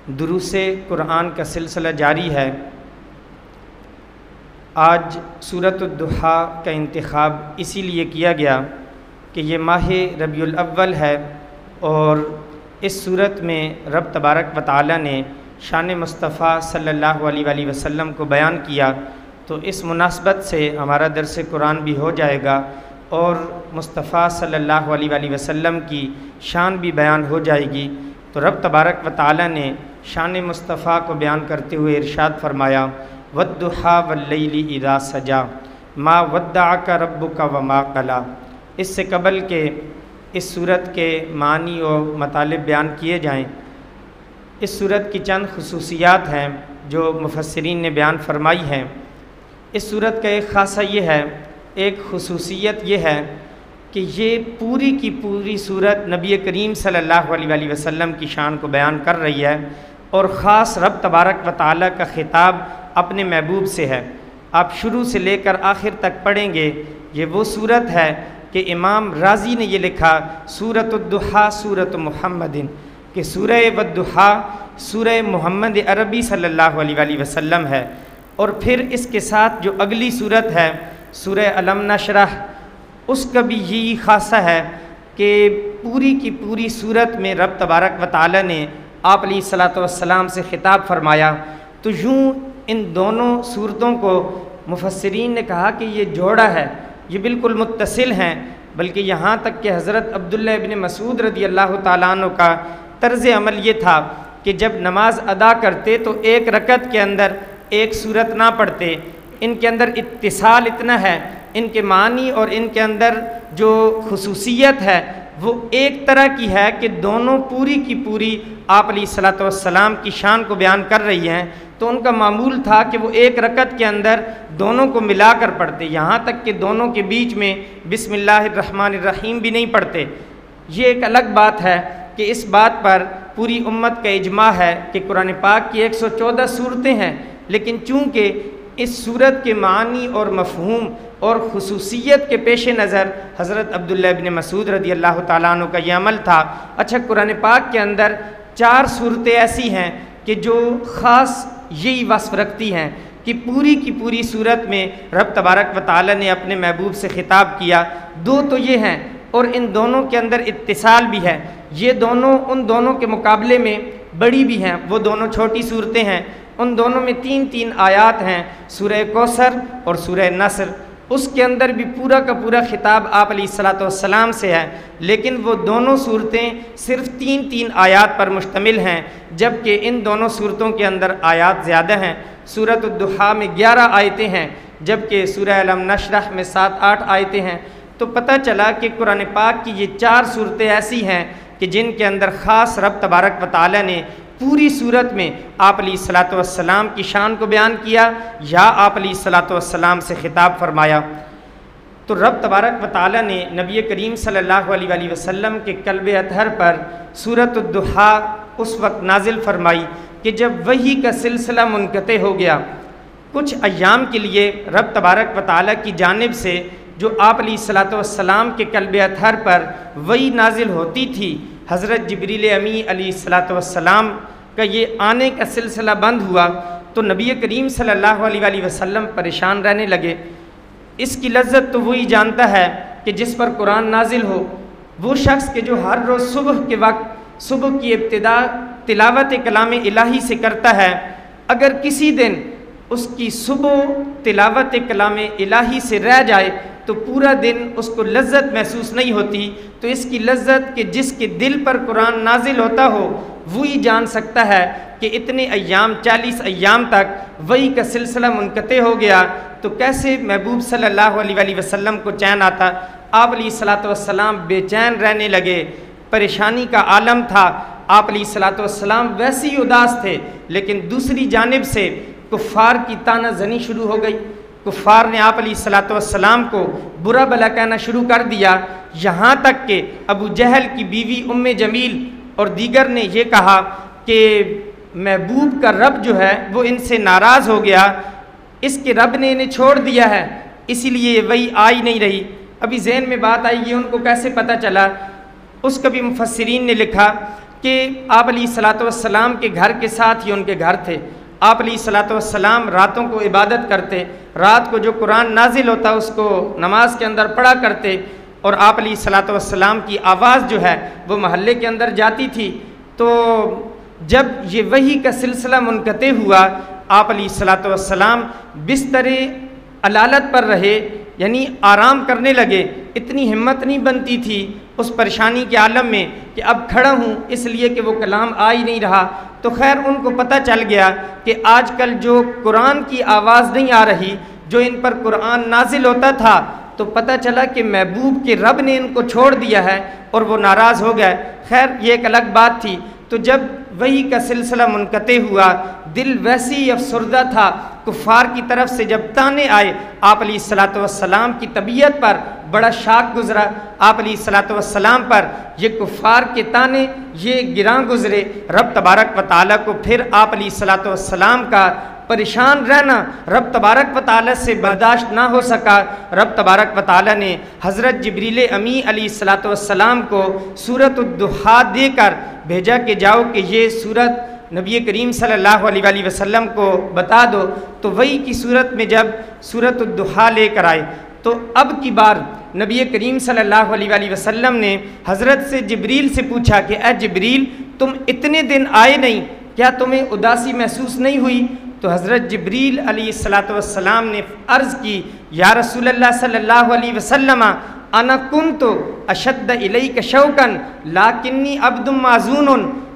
دروس قرآن کا سلسلہ جاری ہے۔ آج سورۃ الضحیٰ کا انتخاب اسی لیے کیا گیا کہ یہ ماہ ربیع الاول ہے اور اس صورت میں رب تبارک و تعالی نے شان مصطفیٰ صلی اللہ علیہ وآلہ وسلم کو بیان کیا، تو اس مناسبت سے ہمارا درس قرآن بھی ہو جائے گا اور مصطفیٰ صلی اللہ علیہ وآلہ وسلم کی شان بھی بیان ہو جائے گی۔ تو رب تبارک و تعالی نے شان مصطفیٰ کو بیان کرتے ہوئے ارشاد فرمایا، وَالضُّحَىٰ وَاللَّيْلِ اِذَا سَجَىٰ مَا وَدَّعَكَ رَبُّكَ وَمَا قَلَىٰ۔ اس سے قبل کہ اس صورت کے معنی اور مطالب بیان کیے جائیں، اس صورت کی چند خصوصیات ہیں جو مفسرین نے بیان فرمائی ہیں۔ اس صورت کا ایک خاصہ یہ ہے، ایک خصوصیت یہ ہے کہ یہ پوری کی پوری صورت نبی کریم صلی اللہ علیہ وآلہ وسلم کی شان کو بیان کر رہی ہے اور خاص رب تبارک و تعالی کا خطاب اپنے محبوب سے ہے۔ آپ شروع سے لے کر آخر تک پڑھیں گے، یہ وہ صورت ہے کہ امام رازی نے یہ لکھا سورۃ الضحیٰ سورۃ محمد، کہ سورہ والضحیٰ سورہ محمد عربی صلی اللہ علیہ وآلہ وسلم ہے۔ اور پھر اس کے ساتھ جو اگلی صورت ہے سورہ الم نشرح، اس کا بھی یہی خاصہ ہے کہ پوری کی پوری صورت میں رب تبارک و تعالی نے آپ علیہ الصلوۃ والسلام سے خطاب فرمایا۔ تو یوں ان دونوں صورتوں کو مفسرین نے کہا کہ یہ جوڑا ہے، یہ بالکل متصل ہیں، بلکہ یہاں تک کہ حضرت عبداللہ ابن مسعود رضی اللہ تعالیٰ عنہ کا طرز عمل یہ تھا کہ جب نماز ادا کرتے تو ایک رکعت کے اندر ایک صورت نہ پڑھتے۔ ان کے اندر اتصال اتنا ہے، ان کے معنی اور ان کے اندر جو خصوصیت ہے وہ ایک طرح کی ہے کہ دونوں پوری کی پوری آپ علیہ الصلوۃ والسلام کی شان کو بیان کر رہی ہیں۔ تو ان کا معمول تھا کہ وہ ایک رکعت کے اندر دونوں کو ملا کر پڑھتے، یہاں تک کہ دونوں کے بیچ میں بسم اللہ الرحمن الرحیم بھی نہیں پڑھتے۔ یہ ایک الگ بات ہے کہ اس بات پر پوری امت کا اجماع ہے کہ قرآن پاک کی 114 صورتیں ہیں، لیکن چونکہ اس صورت کے معنی اور مفہوم اور خصوصیت کے پیش نظر حضرت عبداللہ ابن مسعود رضی اللہ تعالیٰ عنہ کا یہ عمل تھا۔ اچھا، قرآن پاک کے اندر 4 صورتیں ایسی ہیں کہ جو خاص یہی وصف رکھتی ہیں کہ پوری کی پوری صورت میں رب تبارک و تعالی نے اپنے محبوب سے خطاب کیا۔ 2 تو یہ ہیں اور ان دونوں کے اندر اتصال بھی ہے، یہ دونوں ان دونوں کے مقابلے میں بڑی بھی ہیں، وہ دونوں چھوٹی صورتیں ہیں، ان دونوں میں 3 آیات ہیں، سورہ کوثر اور سورہ نصر۔ اس کے اندر بھی پورا کا پورا خطاب آپ علیہ الصلوۃ والسلام سے ہے، لیکن وہ دونوں صورتیں صرف 3 آیات پر مشتمل ہیں، جبکہ ان دونوں صورتوں کے اندر آیات زیادہ ہیں۔ سورۃ الضحیٰ میں 11 آیتیں ہیں، جبکہ سورہ الم نشرح میں 7-8 آیتیں ہیں۔ تو پتہ چلا کہ قرآن پاک کی یہ 4 صورتیں ایسی ہیں کہ جن کے اندر خاص رب تبارک و تعالی نے پوری صورت میں آپ علیہ الصلوۃ والسلام کی شان کو بیان کیا یا آپ علیہ الصلوۃ والسلام سے خطاب فرمایا۔ تو رب تبارک و تعالی نے نبی کریم صلی اللہ علیہ وآلہ وسلم کے قلب اطہر پر سورۃ الضحیٰ اس وقت نازل فرمائی کہ جب وحی کا سلسلہ منقطع ہو گیا۔ کچھ ایام کے لیے رب تبارک و تعالی کی جانب سے جو آپ علیہ الصلوۃ والسلام کے قلب اطہر پر وحی نازل ہوتی تھی، حضرت جبریل امی علیہ الصلوۃ والسلام کا یہ آنے کا سلسلہ بند ہوا، تو نبی کریم صلی اللہ علیہ وآلہ وسلم پریشان رہنے لگے۔ اس کی لذت تو وہی جانتا ہے کہ جس پر قرآن نازل ہو، وہ شخص کہ جو ہر روز صبح کے وقت صبح کی ابتدا تلاوت کلام الہی سے کرتا ہے، اگر کسی دن اس کی صبح تلاوت کلام الہی سے رہ جائے تو پورا دن اس کو لذت محسوس نہیں ہوتی۔ تو اس کی لذت کہ جس کے دل پر قرآن نازل ہوتا ہو وہی جان سکتا ہے کہ اتنے ایام 40 ایام تک وحی کا سلسلہ منقطع ہو گیا تو کیسے محبوب صلی اللہ علیہ وآلہ وسلم کو چین آتا۔ آپ علیہ الصلوۃ والسلام بے چین رہنے لگے، پریشانی کا عالم تھا۔ آپ علیہ الصلوۃ والسلام ویسے ہی اداس تھے، لیکن دوسری جانب سے کفار کی طعنہ زنی شروع ہو گئی۔ کفار نے آپ علیہ الصلوۃ والسلام کو برا بھلا کہنا شروع کر دیا، یہاں تک کہ ابو جہل کی بیوی ام جمیل اور دیگر نے یہ کہا کہ محبوب کا رب جو ہے وہ ان سے ناراض ہو گیا، اس کے رب نے انہیں چھوڑ دیا ہے، اسی لیے وہی آ ہی نہیں رہی۔ ابھی ذہن میں بات آئی، یہ ان کو کیسے پتہ چلا؟ اس کا بھی مفسرین نے لکھا کہ آپ علیہ الصلوۃ والسلام کے گھر کے ساتھ ہی ان کے گھر تھے۔ آپ علیہ الصلوۃ والسلام راتوں کو عبادت کرتے، رات کو جو قرآن نازل ہوتا اس کو نماز کے اندر پڑھا کرتے، اور آپ علیہ الصلوۃ والسلام کی آواز جو ہے وہ محلے کے اندر جاتی تھی۔ تو جب یہ وحی کا سلسلہ منقطع ہوا، آپ علیہ الصلوۃ والسلام بستر علالت پر رہے، یعنی آرام کرنے لگے۔ اتنی ہمت نہیں بنتی تھی اس پریشانی کے عالم میں کہ اب کھڑا ہوں، اس لیے کہ وہ کلام آ ہی نہیں رہا۔ تو خیر ان کو پتہ چل گیا کہ آج کل جو قرآن کی آواز نہیں آ رہی، جو ان پر قرآن نازل ہوتا تھا، تو پتہ چلا کہ محبوب کے رب نے ان کو چھوڑ دیا ہے اور وہ ناراض ہو گئے۔ خیر یہ ایک الگ بات تھی۔ تو جب وحی کا سلسلہ منقطع ہوا، دل ویسے ہی افسردہ تھا، کفار کی طرف سے جب تانے آئے، آپ علیہ الصلوۃ والسلام کی طبیعت پر بڑا شاک گزرا۔ آپ علیہ الصلوۃ والسلام پر یہ کفار کے تانے یہ گراں گزرے۔ رب تبارک و تعالیٰ کو پھر آپ علیہ الصلوۃ والسلام کا پریشان رہنا رب تبارک و تعالیٰ سے برداشت نہ ہو سکا۔ رب تبارک و تعالیٰ نے حضرت جبریل امی علیہ الصلوۃ والسلام کو سورۃ الضحیٰ دے کر بھیجا کہ جاؤ کہ یہ سورت نبی کریم صلی اللہ علیہ وآلہ وسلم کو بتا دو۔ تو وہی کی صورت میں جب سورۃ الضحیٰ لے کر آئے تو اب کی بار نبی کریم صلی اللہ علیہ وآلہ وسلم نے حضرت سے جبریل سے پوچھا کہ اے جبریل تم اتنے دن آئے نہیں، کیا تمہیں اداسی محسوس نہیں ہوئی؟ تو حضرت جبریل علیہ الصلوۃ والسلام نے عرض کی یا رسول اللہ صلی اللہ علیہ وسلم انا کنت اشد الیک شوقا لیکنی عبد معذون،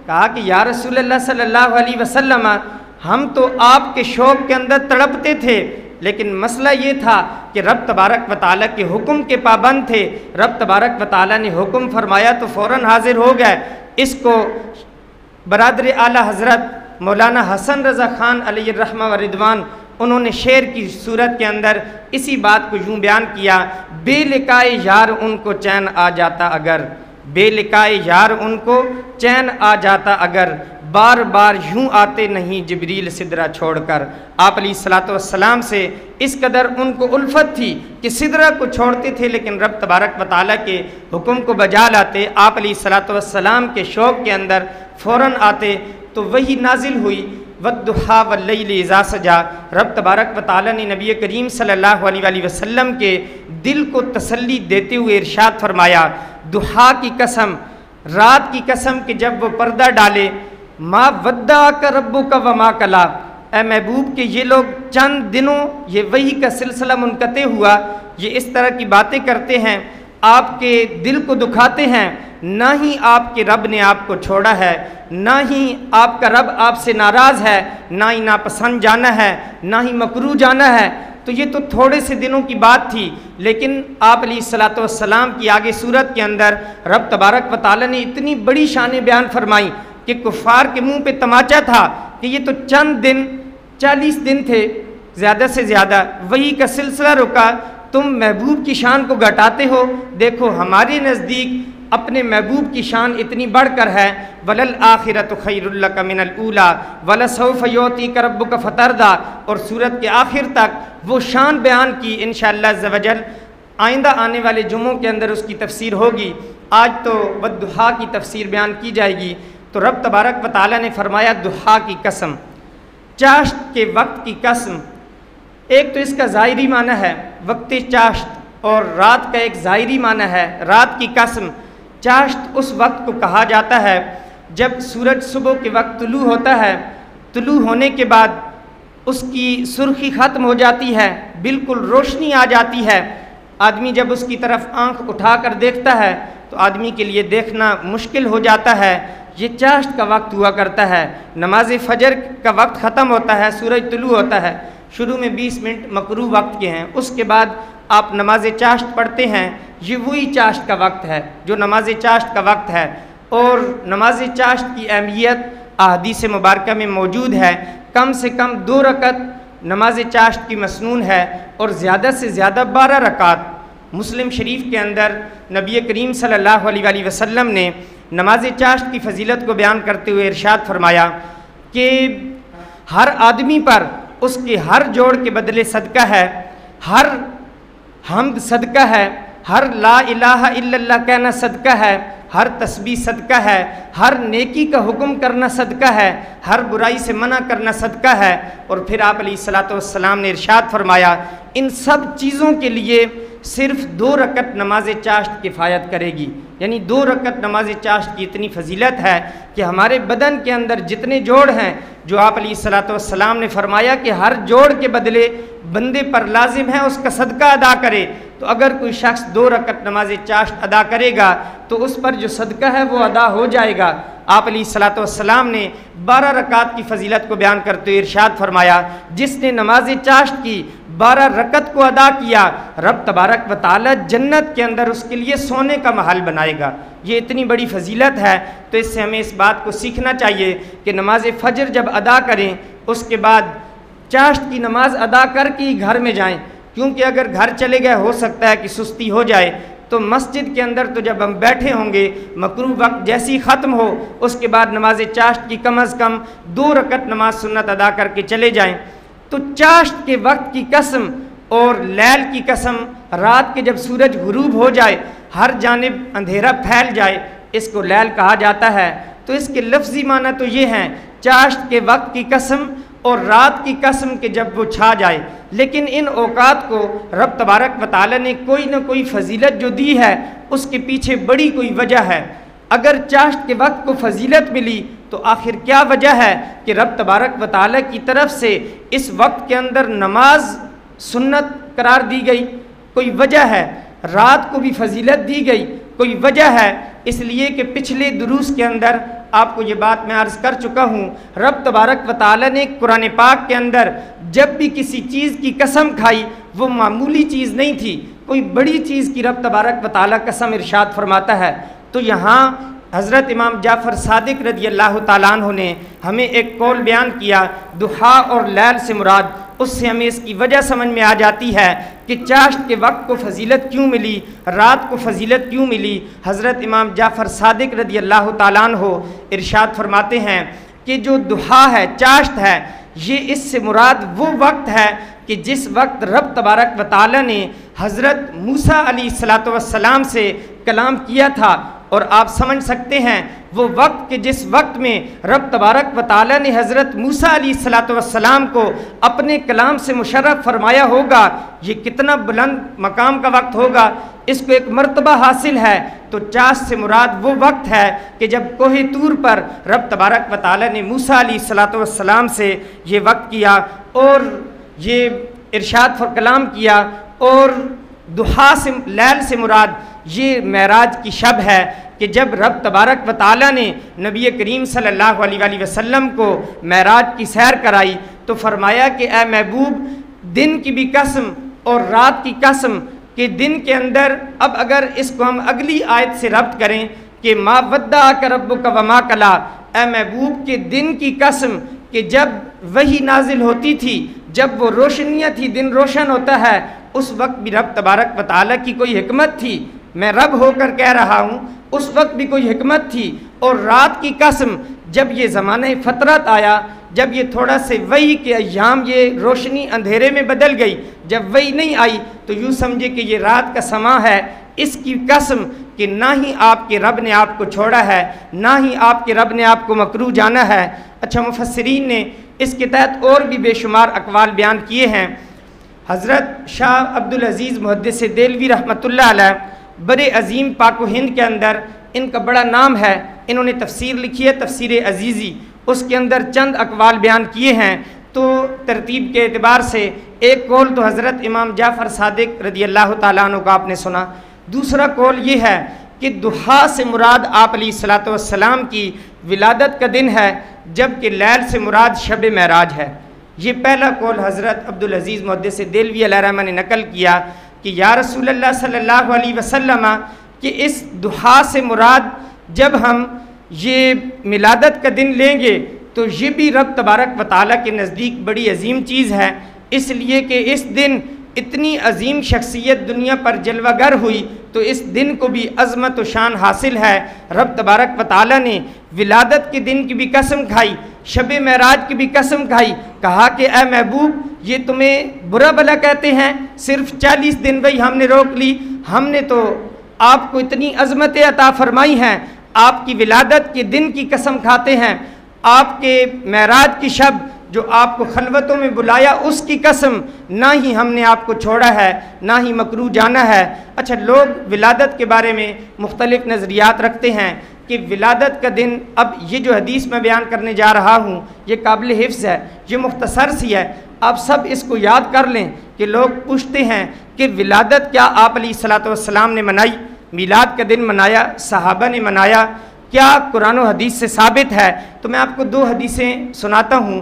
کہا کہ یا رسول اللہ صلی اللہ علیہ وسلم ہم تو آپ کے شوق کے اندر تڑپتے تھے، لیکن مسئلہ یہ تھا کہ رب تبارک و تعالیٰ کے حکم کے پابند تھے۔ رب تبارک و تعالیٰ نے حکم فرمایا تو فوراً حاضر ہو گئے۔ اس کو برادر اعلیٰ حضرت مولانا حسن رضا خان علیہ الرحمہ و رضوان انہوں نے شعر کی صورت کے اندر اسی بات کو یوں بیان کیا، بے لقائے یار ان کو چین آ جاتا اگر، بے لقائے یار ان کو چین آ جاتا اگر، بار بار یوں آتے نہیں جبریل سدرہ چھوڑ کر۔ آپ علیہ الصلوۃ والسلام سے اس قدر ان کو الفت تھی کہ سدرہ کو چھوڑتے تھے لیکن رب تبارک و تعالیٰ کے حکم کو بجا لاتے۔ آپ علیہ الصلوۃ والسلام کے شوق کے اندر فوراً آتے۔ تو وہی نازل ہوئی والضحیٰ واللیل اذا سجا۔ رب تبارک و تعالیٰ نے نبی کریم صلی اللہ علیہ وآلہ وسلم کے دل کو تسلی دیتے ہوئے ارشاد فرمایا، ضحیٰ کی قسم، رات کی قسم کہ جب وہ پردہ ڈالے، ما ودعک ربک وما قلی، اے محبوب کہ یہ لوگ چند دنوں یہ وحی کا سلسلہ منقطع ہوا، یہ اس طرح کی باتیں کرتے ہیں، آپ کے دل کو دکھاتے ہیں، نہ ہی آپ کے رب نے آپ کو چھوڑا ہے، نہ ہی آپ کا رب آپ سے ناراض ہے، نہ ہی ناپسند جانا ہے، نہ ہی مکروہ جانا ہے۔ تو یہ تو تھوڑے سے دنوں کی بات تھی، لیکن آپ علیہ الصلوۃ والسلام کی آگے صورت کے اندر رب تبارک و تعالیٰ نے اتنی بڑی شان بیان فرمائی کہ کفار کے منہ پہ تماچا تھا کہ یہ تو چند دن 40 دن تھے زیادہ سے زیادہ، وہی کا سلسلہ رکا، تم محبوب کی شان کو گھٹاتے ہو۔ دیکھو ہمارے نزدیک اپنے محبوب کی شان اتنی بڑھ کر ہے، وَلَلْآخِرَةُ خَيْرٌ لَكَ مِنَ الْأُولَىٰ وَلَسَوْفَ يُعْطِيكَ رَبُّكَ فَتَرْضَىٰ، اور سورت کے آخر تک وہ شان بیان کی۔ انشاءاللہ عز و جل آئندہ آنے والے جمعوں کے اندر اس کی تفسیر ہوگی۔ آج تو والضحیٰ کی تفسیر بیان کی جائے گی۔ تو رب تبارک و تعالیٰ نے فرمایا ضحیٰ کی قسم، چاشت کے وقت کی قسم۔ ایک تو اس کا ظاہری معنی ہے وقت چاشت، اور رات کا ایک ظاہری معنی ہے رات کی قسم۔ چاشت اس وقت کو کہا جاتا ہے جب سورج صبح کے وقت طلوع ہوتا ہے، طلوع ہونے کے بعد اس کی سرخی ختم ہو جاتی ہے، بالکل روشنی آ جاتی ہے، آدمی جب اس کی طرف آنکھ اٹھا کر دیکھتا ہے تو آدمی کے لیے دیکھنا مشکل ہو جاتا ہے۔ یہ چاشت کا وقت ہوا کرتا ہے، نماز فجر کا وقت ختم ہوتا ہے، سورج طلوع ہوتا ہے، شروع میں 20 منٹ مکروہ وقت کے ہیں، اس کے بعد آپ نماز چاشت پڑھتے ہیں، یہ وہی چاشت کا وقت ہے جو نماز چاشت کا وقت ہے۔ اور نماز چاشت کی اہمیت احادیث مبارکہ میں موجود ہے، کم سے کم 2 رکعت نماز چاشت کی مسنون ہے اور زیادہ سے زیادہ 12 رکعت۔ مسلم شریف کے اندر نبی کریم صلی اللہ علیہ وآلہ وسلم نے نماز چاشت کی فضیلت کو بیان کرتے ہوئے ارشاد فرمایا کہ ہر آدمی پر اس کے ہر جوڑ کے بدلے صدقہ ہے، ہر حمد صدقہ ہے، ہر لا الہ الا اللہ کہنا صدقہ ہے، ہر تسبیح صدقہ ہے، ہر نیکی کا حکم کرنا صدقہ ہے، ہر برائی سے منع کرنا صدقہ ہے۔ اور پھر آپ علیہ الصلوۃ والسلام نے ارشاد فرمایا ان سب چیزوں کے لیے صرف 2 رکعت نماز چاشت کفایت کرے گی، یعنی 2 رکعت نماز چاشت کی اتنی فضیلت ہے کہ ہمارے بدن کے اندر جتنے جوڑ ہیں، جو آپ علیہ الصلوۃ والسلام نے فرمایا کہ ہر جوڑ کے بدلے بندے پر لازم ہے اس کا صدقہ ادا کرے، تو اگر کوئی شخص 2 رکعت نماز چاشت ادا کرے گا تو اس پر جو صدقہ ہے وہ ادا ہو جائے گا۔ آپ علیہ الصلوۃ والسلام نے 12 رکعت کی فضیلت کو بیان کرتے ہوئے ارشاد فرمایا جس نے نماز چاشت کی 12 رکعت کو ادا کیا، رب تبارک و تعالی جنت کے اندر اس کے لیے سونے کا محل بنائے گا۔ یہ اتنی بڑی فضیلت ہے، تو اس سے ہمیں اس بات کو سیکھنا چاہیے کہ نماز فجر جب ادا کریں اس کے بعد چاشت کی نماز ادا کر کے ہی گھر میں جائیں، کیونکہ اگر گھر چلے گئے ہو سکتا ہے کہ سستی ہو جائے، تو مسجد کے اندر تو جب ہم بیٹھے ہوں گے مکروہ وقت جیسی ختم ہو اس کے بعد نماز چاشت کی کم از کم 2 رکعت نماز سنت ادا کر کے چلے جائیں۔ تو چاشت کے وقت کی قسم اور لیل کی قسم، رات کے جب سورج غروب ہو جائے، ہر جانب اندھیرا پھیل جائے، اس کو لیل کہا جاتا ہے۔ تو اس کے لفظی معنی تو یہ ہیں چاشت کے وقت کی قسم اور رات کی قسم کہ جب وہ چھا جائے، لیکن ان اوقات کو رب تبارک و تعالی نے کوئی نہ کوئی فضیلت جو دی ہے اس کے پیچھے بڑی کوئی وجہ ہے۔ اگر چاشت کے وقت کو فضیلت ملی تو آخر کیا وجہ ہے کہ رب تبارک و تعالی کی طرف سے اس وقت کے اندر نماز سنت قرار دی گئی؟ کوئی وجہ ہے۔ رات کو بھی فضیلت دی گئی، کوئی وجہ ہے۔ اس لیے کہ پچھلے دروس کے اندر آپ کو یہ بات میں عرض کر چکا ہوں، رب تبارک و تعالی نے قرآن پاک کے اندر جب بھی کسی چیز کی قسم کھائی وہ معمولی چیز نہیں تھی، کوئی بڑی چیز کی رب تبارک و تعالی قسم ارشاد فرماتا ہے۔ تو یہاں حضرت امام جعفر صادق رضی اللہ تعالیٰ عنہ نے ہمیں ایک قول بیان کیا ضحیٰ اور لیل سے مراد، اس سے ہمیں اس کی وجہ سمجھ میں آ جاتی ہے کہ چاشت کے وقت کو فضیلت کیوں ملی، رات کو فضیلت کیوں ملی۔ حضرت امام جعفر صادق رضی اللہ تعالیٰ عنہ ارشاد فرماتے ہیں کہ جو ضحیٰ ہے، چاشت ہے، یہ اس سے مراد وہ وقت ہے کہ جس وقت رب تبارک و تعالی نے حضرت موسیٰ علیہ السلام سے کلام کیا تھا، اور آپ سمجھ سکتے ہیں وہ وقت کہ جس وقت میں رب تبارک و تعالی نے حضرت موسیٰ علیہ السلام کو اپنے کلام سے مشرف فرمایا ہوگا، یہ کتنا بلند مقام کا وقت ہوگا، اس کو ایک مرتبہ حاصل ہے۔ تو چاشت سے مراد وہ وقت ہے کہ جب کوہ طور پر رب تبارک و تعالی نے موسیٰ علیہ السلام سے یہ وقت کیا اور یہ ارشاد کلام کیا، اور ضحیٰ سے لیل سے مراد یہ معراج کی شب ہے کہ جب رب تبارک و تعالی نے نبی کریم صلی اللہ علیہ وسلم کو معراج کی سیر کرائی تو فرمایا کہ اے محبوب، دن کی بھی قسم اور رات کی قسم کہ دن کے اندر، اب اگر اس کو ہم اگلی آیت سے ربط کریں کہ ما ودعک ربک وما قلی، اے محبوب کے دن کی قسم کہ جب وحی نازل ہوتی تھی، جب وہ روشنیاں تھی، دن روشن ہوتا ہے، اس وقت بھی رب تبارک و تعالی کی کوئی حکمت تھی، میں رب ہو کر کہہ رہا ہوں، اس وقت بھی کوئی حکمت تھی۔ اور رات کی قسم جب یہ زمانہ فترت آیا، جب یہ تھوڑا سے وحی کے ایام یہ روشنی اندھیرے میں بدل گئی، جب وحی نہیں آئی تو یوں سمجھے کہ یہ رات کا سماں ہے، اس کی قسم کہ نہ ہی آپ کے رب نے آپ کو چھوڑا ہے، نہ ہی آپ کے رب نے آپ کو مکروہ جانا ہے۔ اچھا، مفسرین نے اس کے تحت اور بھی بے شمار اقوال بیان کیے ہیں۔ حضرت شاہ عبدالعزیز محدث دہلوی رحمۃ اللہ علیہ بڑے عظیم پاک و ہند کے اندر ان کا بڑا نام ہے، انہوں نے تفسیر لکھی ہے تفسیر عزیزی، اس کے اندر چند اقوال بیان کیے ہیں۔ تو ترتیب کے اعتبار سے ایک قول تو حضرت امام جعفر صادق رضی اللہ تعالیٰ عنہ کا آپ نے سنا، دوسرا قول یہ ہے کہ ضحیٰ سے مراد آپ علیہ السلام کی ولادت کا دن ہے، جبکہ لیل سے مراد شب معراج ہے۔ یہ پہلا قول حضرت عبدالعزیز محدث دہلوی علیہ رحمہ نے نقل کیا کہ یا رسول اللہ صلی اللہ علیہ وسلم کہ اس ضحیٰ سے مراد جب ہم یہ ملادت کا دن لیں گے تو یہ بھی رب تبارک و تعالیٰ کے نزدیک بڑی عظیم چیز ہے، اس لیے کہ اس دن اتنی عظیم شخصیت دنیا پر جلوہ گر ہوئی، تو اس دن کو بھی عظمت و شان حاصل ہے۔ رب تبارک و تعالیٰ نے ولادت کے دن کی بھی قسم کھائی، شب معراج کی بھی قسم کھائی، کہا کہ اے محبوب یہ تمہیں برا بھلا کہتے ہیں، صرف 40 دن وہی ہم نے روک لی، ہم نے تو آپ کو اتنی عظمتیں عطا فرمائی ہیں، آپ کی ولادت کے دن کی قسم کھاتے ہیں، آپ کے معراج کی شب جو آپ کو خلوتوں میں بلایا اس کی قسم، نہ ہی ہم نے آپ کو چھوڑا ہے نہ ہی مکروہ جانا ہے۔ اچھا، لوگ ولادت کے بارے میں مختلف نظریات رکھتے ہیں کہ ولادت کا دن، اب یہ جو حدیث میں بیان کرنے جا رہا ہوں یہ قابل حفظ ہے، یہ مختصر سی ہے، آپ سب اس کو یاد کر لیں کہ لوگ پوچھتے ہیں کہ ولادت کیا آپ علیہ الصلوۃ والسلام نے منائی، میلاد کا دن منایا، صحابہ نے منایا، کیا قرآن و حدیث سے ثابت ہے؟ تو میں آپ کو دو حدیثیں سناتا ہوں۔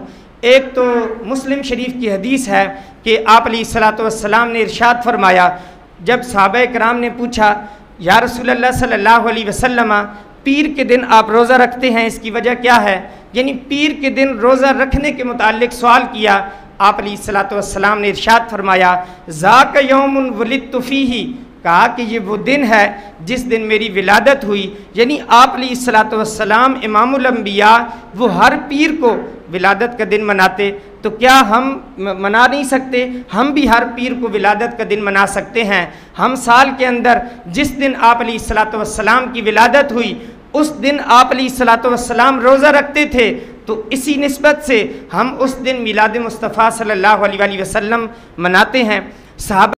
ایک تو مسلم شریف کی حدیث ہے کہ آپ علیہ الصلوۃ والسلام نے ارشاد فرمایا، جب صحابہ کرام نے پوچھا یا رسول اللہ صلی اللہ علیہ وسلم پیر کے دن آپ روزہ رکھتے ہیں، اس کی وجہ کیا ہے؟ یعنی پیر کے دن روزہ رکھنے کے متعلق سوال کیا، آپ علیہ الصلوۃ والسلام نے ارشاد فرمایا ذاک یوم ولدت فیہ، کہا کہ یہ وہ دن ہے جس دن میری ولادت ہوئی۔ یعنی آپ علیہ الصلوۃ والسلام امام الانبیاء، وہ ہر پیر کو ولادت کا دن مناتے، تو کیا ہم منا نہیں سکتے؟ ہم بھی ہر پیر کو ولادت کا دن منا سکتے ہیں۔ ہم سال کے اندر جس دن آپ علیہ الصلوۃ والسلام کی ولادت ہوئی اس دن آپ علیہ الصلوۃ والسلام روزہ رکھتے تھے، تو اسی نسبت سے ہم اس دن میلاد مصطفیٰ صلی اللہ علیہ وسلم مناتے ہیں۔ صحابہ